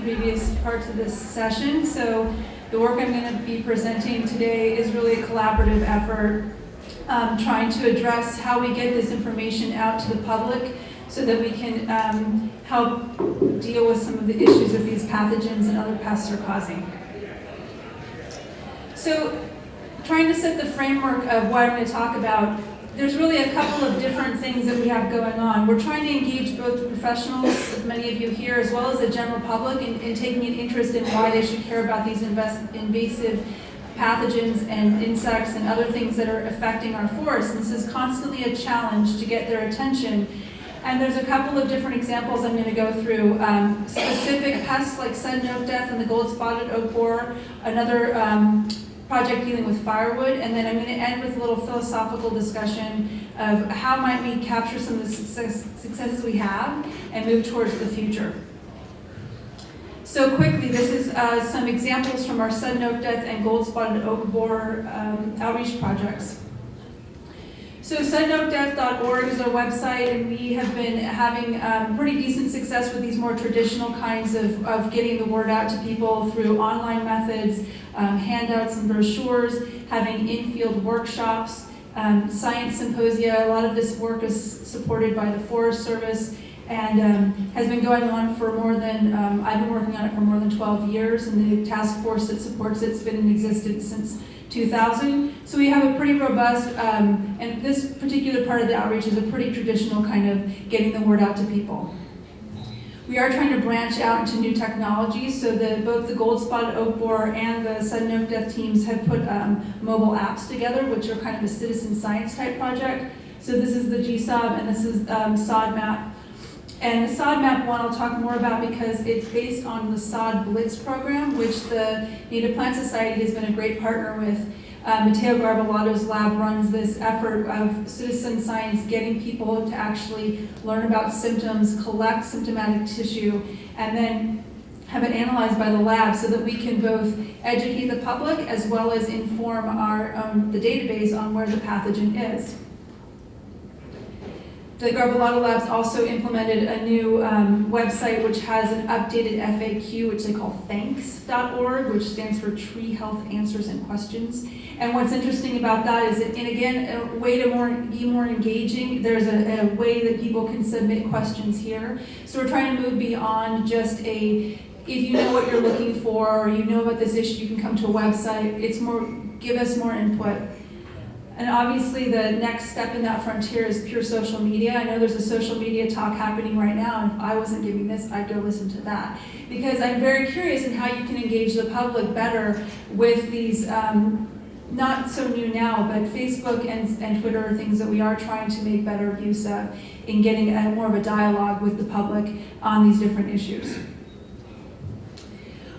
previous parts of this session. So the work I'm going to be presenting today is really a collaborative effort trying to address how we get this information out to the public so that we can help deal with some of the issues that these pathogens and other pests are causing. So trying to set the framework of what I'm going to talk about, there's really a couple of different things that we have going on. We're trying to engage both the professionals, many of you here, as well as the general public in taking an interest in why they should care about these invasive pathogens and insects and other things that are affecting our forests. This is constantly a challenge to get their attention. And there's a couple of different examples I'm going to go through. Specific pests like sudden oak death and the gold-spotted oak borer, another project dealing with firewood, and then I'm going to end with a little philosophical discussion of how might we capture some of the successes we have and move towards the future. So quickly, this is some examples from our sudden oak death and gold-spotted oak borer outreach projects. So suddenOakDeath.org is our website, and we have been having pretty decent success with these more traditional kinds of getting the word out to people through online methods, handouts and brochures, having in-field workshops, science symposia. A lot of this work is supported by the Forest Service and has been going on for more than, I've been working on it for more than 12 years, and the task force that supports it's been in existence since 2000. So we have a pretty robust, and this particular part of the outreach is a pretty traditional kind of getting the word out to people. We are trying to branch out into new technologies, so that both the gold-spotted oak borer and the sudden oak death teams have put mobile apps together, which are kind of a citizen science type project. So this is the GSOB and this is Sod Map. And the Sod Map one I'll talk more about because it's based on the Sod Blitz program, which the Native Plant Society has been a great partner with. Matteo Garbalato's lab runs this effort of citizen science, getting people to actually learn about symptoms, collect symptomatic tissue, and then have it analyzed by the lab so that we can both educate the public as well as inform the database on where the pathogen is. The Garbalato Labs also implemented a new website which has an updated FAQ, which they call Thanksorg, which stands for Tree Health Answers and Questions. And what's interesting about that is that, and again, a way to be more engaging, there's a way that people can submit questions here. So we're trying to move beyond just if you know what you're looking for, or you know about this issue, you can come to a website. It's more, give us more input. And obviously the next step in that frontier is pure social media. I know there's a social media talk happening right now, and if I wasn't giving this, I'd go listen to that. Because I'm very curious in how you can engage the public better with these, not so new now, but Facebook and Twitter are things that we are trying to make better use of in getting more of a dialogue with the public on these different issues.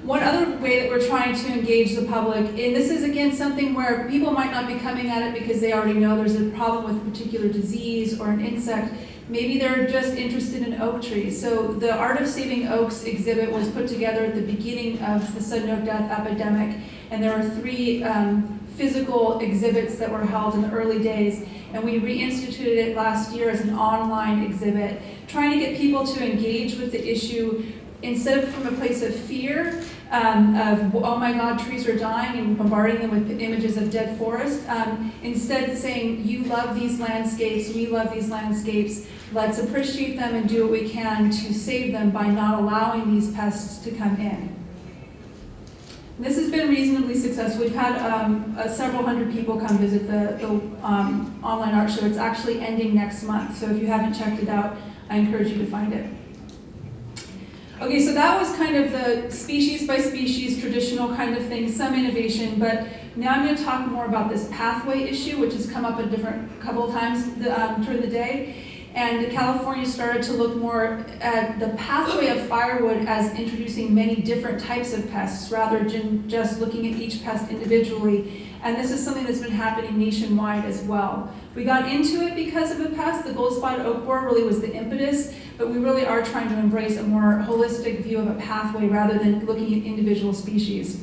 One other way that we're trying to engage the public, and this is again something where people might not be coming at it because they already know there's a problem with a particular disease or an insect. Maybe they're just interested in oak trees. So the Art of Saving Oaks exhibit was put together at the beginning of the sudden oak death epidemic, and there were 3 physical exhibits that were held in the early days, and we reinstituted it last year as an online exhibit, trying to get people to engage with the issue instead of from a place of fear, of, oh my God, trees are dying, and bombarding them with images of dead forest, instead saying, you love these landscapes, we love these landscapes, let's appreciate them and do what we can to save them by not allowing these pests to come in. This has been reasonably successful. We've had several hundred people come visit the online art show. It's actually ending next month, so if you haven't checked it out, I encourage you to find it. Okay, so that was kind of the species by species, traditional kind of thing, some innovation, but now I'm going to talk more about this pathway issue, which has come up a couple of times during the day. And California started to look more at the pathway of firewood as introducing many different types of pests rather than just looking at each pest individually. And this is something that's been happening nationwide as well. We got into it because of a pest. The gold-spotted oak borer really was the impetus, but we really are trying to embrace a more holistic view of a pathway rather than looking at individual species.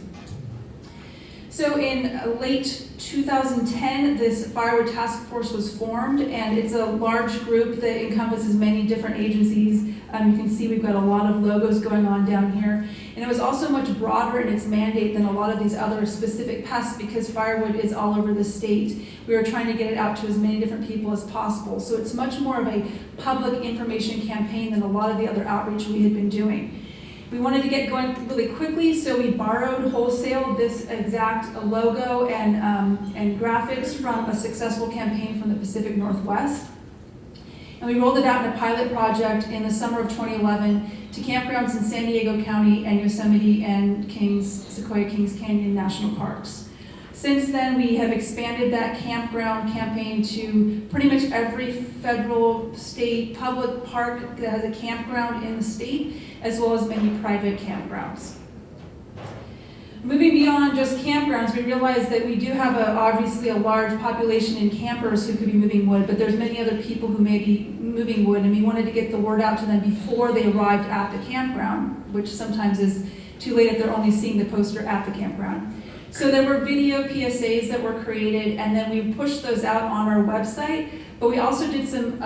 So in late 2010, this firewood task force was formed, and it's a large group that encompasses many different agencies. You can see we've got a lot of logos going on down here. And it was also much broader in its mandate than a lot of these other specific pests because firewood is all over the state. We were trying to get it out to as many different people as possible. So it's much more of a public information campaign than a lot of the other outreach we had been doing. We wanted to get going really quickly, so we borrowed wholesale this exact logo and graphics from a successful campaign from the Pacific Northwest. And we rolled it out in a pilot project in the summer of 2011 to campgrounds in San Diego County and Yosemite and Sequoia Kings Canyon National Parks. Since then, we have expanded that campground campaign to pretty much every federal, state, public park that has a campground in the state, as well as many private campgrounds. Moving beyond just campgrounds, we realized that we do have obviously a large population in campers who could be moving wood, but there's many other people who may be moving wood, and we wanted to get the word out to them before they arrived at the campground, which sometimes is too late if they're only seeing the poster at the campground. So there were video PSAs that were created, and then we pushed those out on our website, but we also did some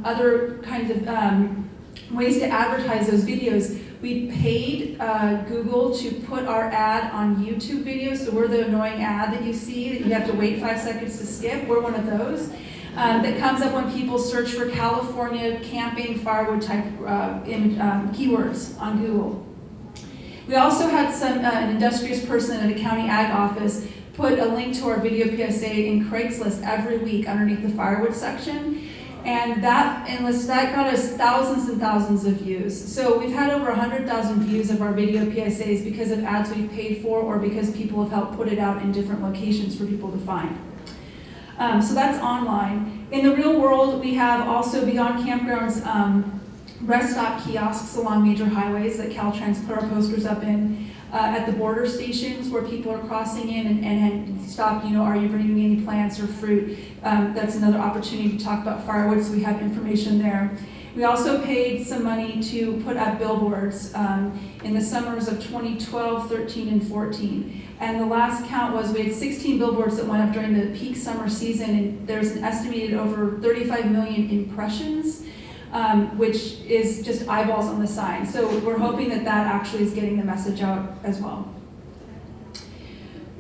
other kinds of ways to advertise those videos. We paid Google to put our ad on YouTube videos, so we're the annoying ad that you see that you have to wait 5 seconds to skip. We're one of those. That comes up when people search for California camping firewood type keywords on Google. We also had an industrious person at a county ag office put a link to our video PSA in Craigslist every week underneath the firewood section. And that got us thousands and thousands of views. So we've had over 100,000 views of our video PSAs because of ads we've paid for or because people have helped put it out in different locations for people to find. So that's online. In the real world, we have also beyond campgrounds, rest stop kiosks along major highways that Caltrans put our posters up in, at the border stations where people are crossing in and stop, are you bringing me any plants or fruit? That's another opportunity to talk about firewood, so we have information there. We also paid some money to put up billboards in the summers of 2012, 13, and 14. And the last count was we had 16 billboards that went up during the peak summer season, and there's an estimated over 35 million impressions, which is just eyeballs on the sign. So we're hoping that actually is getting the message out as well.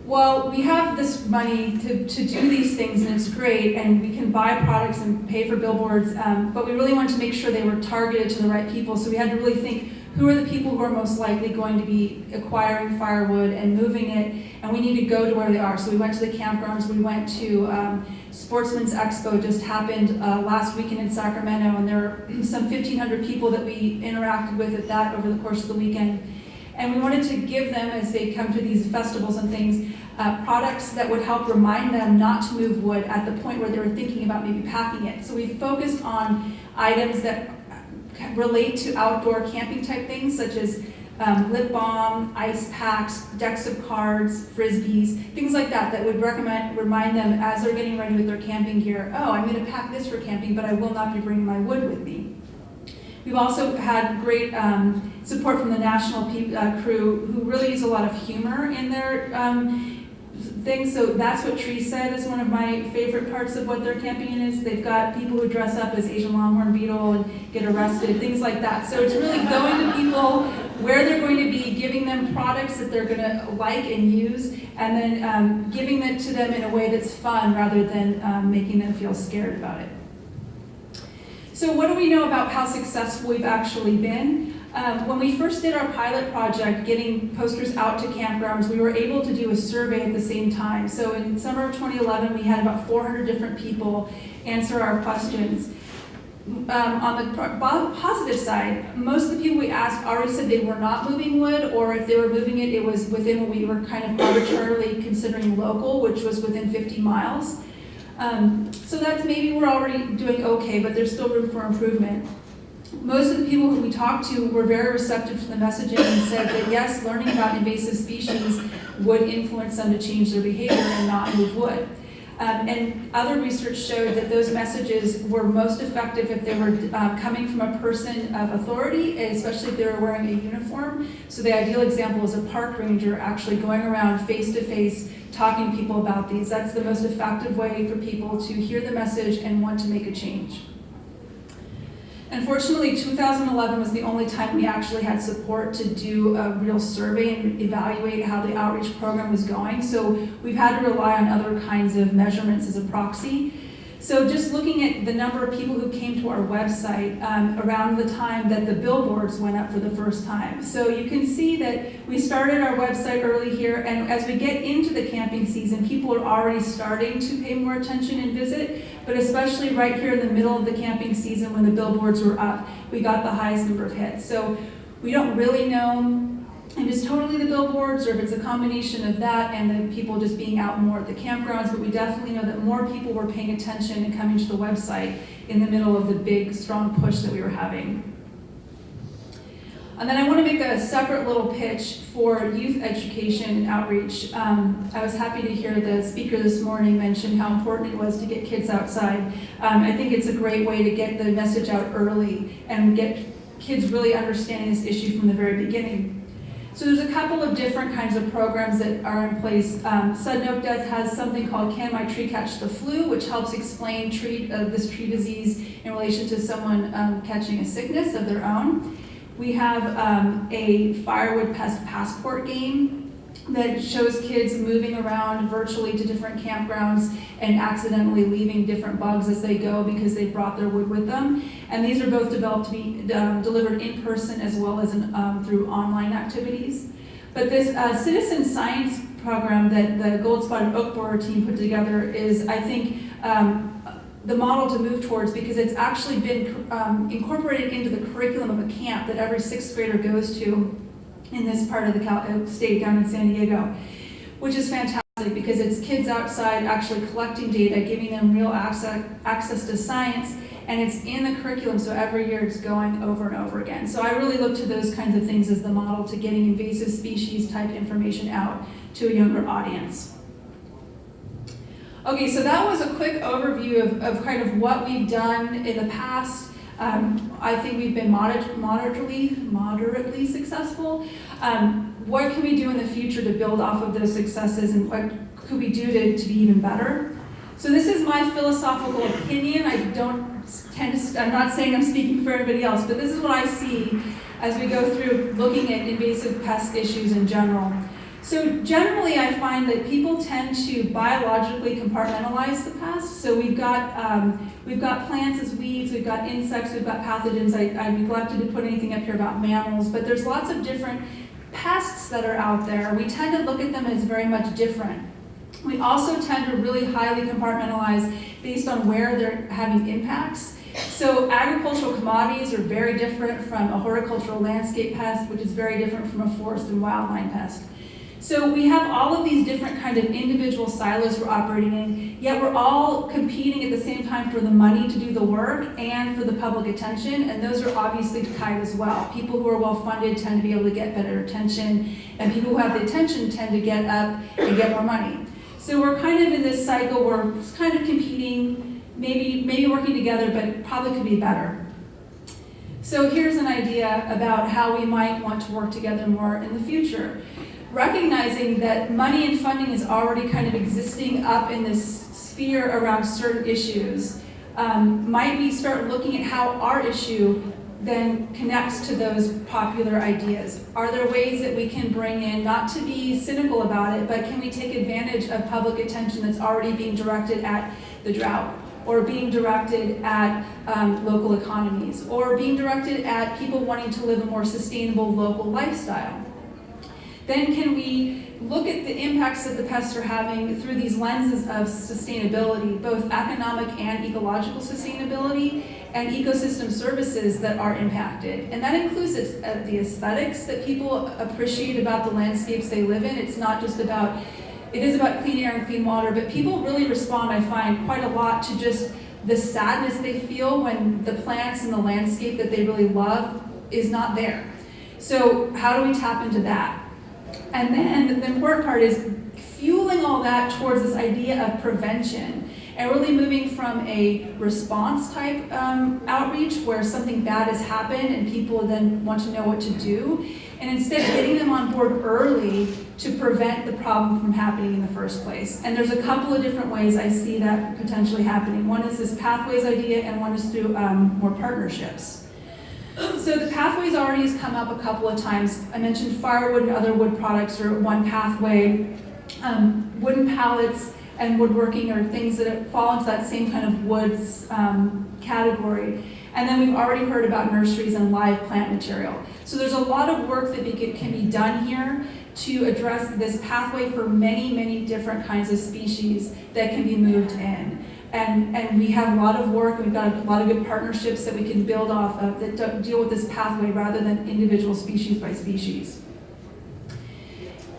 Well, we have this money to do these things, and it's great, and we can buy products and pay for billboards, but we really wanted to make sure they were targeted to the right people, so we had to really think, who are the people who are most likely going to be acquiring firewood and moving it, and we need to go to where they are. So we went to the campgrounds, we went to Sportsman's Expo just happened last weekend in Sacramento, and there are some 1,500 people that we interacted with at that over the course of the weekend. And we wanted to give them, as they come to these festivals and things, products that would help remind them not to move wood at the point where they were thinking about maybe packing it. So we focused on items that relate to outdoor camping type things, such as lip balm, ice packs, decks of cards, frisbees, things like that would remind them as they're getting ready with their camping gear, oh, I'm going to pack this for camping, but I will not be bringing my wood with me. We've also had great support from the national crew, who really use a lot of humor in their things. So that's what Tree said is one of my favorite parts of what their camping is. They've got people who dress up as Asian longhorn beetle and get arrested, things like that. So it's really going to people where they're going to be, giving them products that they're going to like and use, and then giving it to them in a way that's fun rather than making them feel scared about it. So what do we know about how successful we've actually been? When we first did our pilot project, getting posters out to campgrounds, we were able to do a survey at the same time. So in summer of 2011, we had about 400 different people answer our questions. On the positive side, most of the people we asked already said they were not moving wood, or if they were moving it, it was within what we were kind of arbitrarily considering local, which was within 50 miles. So that's maybe we're already doing okay, but there's still room for improvement. Most of the people who we talked to were very receptive to the messaging and said that yes, learning about invasive species would influence them to change their behavior and not move wood. And other research showed that those messages were most effective if they were coming from a person of authority, especially if they were wearing a uniform. So the ideal example is a park ranger actually going around face to face talking to people about these. That's the most effective way for people to hear the message and want to make a change. Unfortunately, 2011 was the only time we actually had support to do a real survey and evaluate how the outreach program was going. So we've had to rely on other kinds of measurements as a proxy. So just looking at the number of people who came to our website around the time that the billboards went up for the first time. So you can see that we started our website early here, and as we get into the camping season, people are already starting to pay more attention and visit, but especially right here in the middle of the camping season when the billboards were up, we got the highest number of hits. So we don't really know if it's totally the billboards or if it's a combination of that and the people just being out more at the campgrounds, but we definitely know that more people were paying attention and coming to the website in the middle of the big, strong push that we were having. And then I want to make a separate little pitch for youth education and outreach. I was happy to hear the speaker this morning mention how important it was to get kids outside. I think it's a great way to get the message out early and get kids really understanding this issue from the very beginning. So there's a couple of different kinds of programs that are in place. Sod Blitz has something called Can My Tree Catch the Flu, which helps explain this tree disease in relation to someone catching a sickness of their own. We have a firewood pest passport game that shows kids moving around virtually to different campgrounds and accidentally leaving different bugs as they go because they brought their wood with them. And these are both developed to be delivered in person as well as through online activities. But this citizen science program that the Gold Spotted Oak Borer team put together is, I think, the model to move towards, because it's actually been incorporated into the curriculum of a camp that every sixth grader goes to in this part of the state down in San Diego, which is fantastic because it's kids outside actually collecting data, giving them real access to science, and it's in the curriculum, so every year it's going over and over again. So I really look to those kinds of things as the model to getting invasive species type information out to a younger audience. Okay, so that was a quick overview of kind of what we've done in the past. I think we've been moderately successful. What can we do in the future to build off of those successes, and what could we do to be even better? So this is my philosophical opinion. I'm not saying I'm speaking for everybody else, but this is what I see as we go through looking at invasive pest issues in general. So generally, I find that people tend to biologically compartmentalize the pests. So we've got plants as weeds, we've got insects, we've got pathogens. I neglected to put anything up here about mammals, but there's lots of different pests that are out there. We tend to look at them as very much different. We also tend to really highly compartmentalize based on where they're having impacts. So agricultural commodities are very different from a horticultural landscape pest, which is very different from a forest and wildland pest. So we have all of these different kind of individual silos we're operating in, yet we're all competing at the same time for the money to do the work and for the public attention, and those are obviously tied as well. People who are well funded tend to be able to get better attention, and people who have the attention tend to get up and get more money. So we're kind of in this cycle, we're kind of competing, maybe working together, but it probably could be better. So here's an idea about how we might want to work together more in the future. Recognizing that money and funding is already kind of existing up in this sphere around certain issues, might we start looking at how our issue then connects to those popular ideas? Are there ways that we can bring in, not to be cynical about it, but can we take advantage of public attention that's already being directed at the drought, or being directed at local economies, or being directed at people wanting to live a more sustainable local lifestyle? Then can we look at the impacts that the pests are having through these lenses of sustainability, both economic and ecological sustainability, and ecosystem services that are impacted. And that includes the aesthetics that people appreciate about the landscapes they live in. It's not just about, it is about clean air and clean water, but people really respond, I find, quite a lot to just the sadness they feel when the plants and the landscape that they really love is not there. So how do we tap into that? And then the important part is fueling all that towards this idea of prevention and really moving from a response type outreach where something bad has happened and people then want to know what to do, and instead getting them on board early to prevent the problem from happening in the first place. And there's a couple of different ways I see that potentially happening. One is this pathways idea, and one is through more partnerships. So the pathways already has come up a couple of times. I mentioned firewood and other wood products are one pathway. Wooden pallets and woodworking are things that fall into that same kind of woods category. And then we've already heard about nurseries and live plant material. So there's a lot of work that can be done here to address this pathway for many, many different kinds of species that can be moved in. And we have a lot of work, we've got a lot of good partnerships that we can build off of that deal with this pathway rather than individual species by species.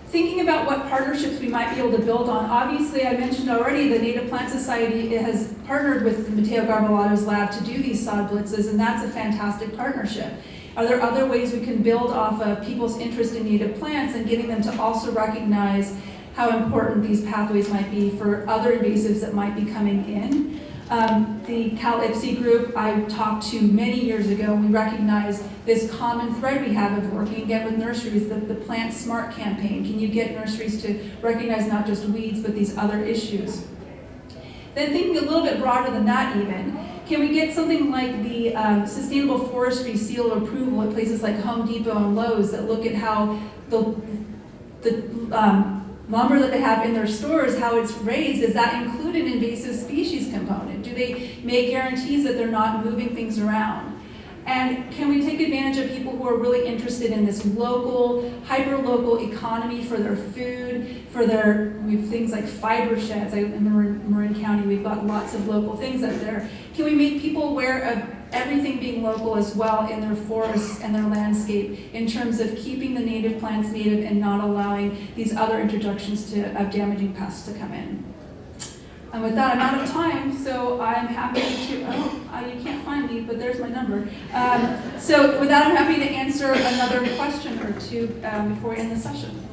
Thinking about what partnerships we might be able to build on, obviously I mentioned already the Native Plant Society has partnered with Matteo Garbalato's lab to do these sod blitzes, and that's a fantastic partnership. Are there other ways we can build off of people's interest in native plants and getting them to also recognize how important these pathways might be for other invasives that might be coming in? The Cal-IPSI group I talked to many years ago, we recognized this common thread we have of working again with nurseries, the Plant Smart campaign. Can you get nurseries to recognize not just weeds, but these other issues? Then thinking a little bit broader than that even, can we get something like the Sustainable Forestry Seal of Approval at places like Home Depot and Lowe's that look at how the lumber that they have in their stores, how it's raised, does that include an invasive species component? Do they make guarantees that they're not moving things around? And can we take advantage of people who are really interested in this local, hyper-local economy for their food, we have things like fiber sheds. I remember in Marin County, we've got lots of local things out there. Can we make people aware of everything being local as well in their forests and their landscape in terms of keeping the native plants native and not allowing these other introductions of damaging pests to come in? And with that, I'm out of time, so I'm happy to, you can't find me, but there's my number. So with that, I'm happy to answer another question or two before we end the session.